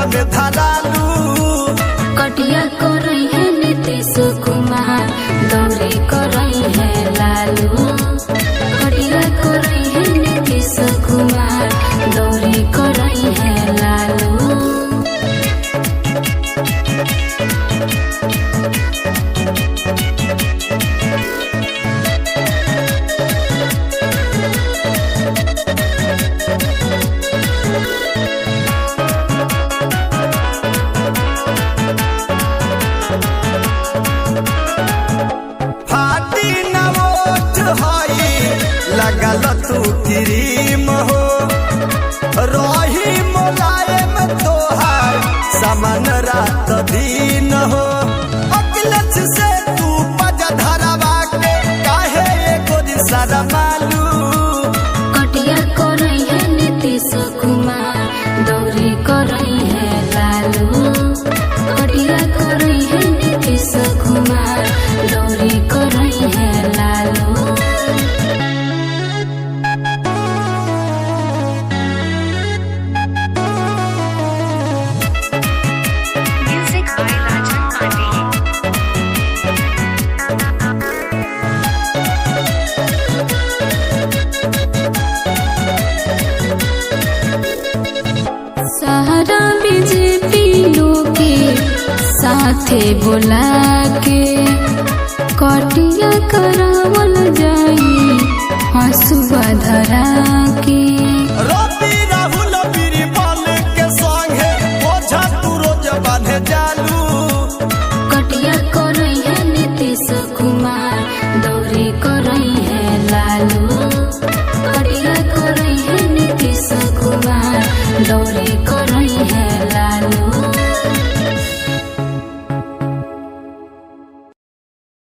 में धरालू। कटिया करई है नीतीश कुमार, दौरी करई है लालू। कटिया करई है नीतीश कुमार, दौरी करई है लालू। लगल तू क्रीम हो, रही मुलायम तोहार समन रात दिन हो। अखिलेश से तू पज धरवा के काहे गोरी शरमालू। कटिया करई है नीतीश कुमार, दौरी करई है लालू। कटिया करई है नीतीश कुमार, दौरी करई है लालू। सहारा बीजेपी लोग के साथे बुला के कटिया करावा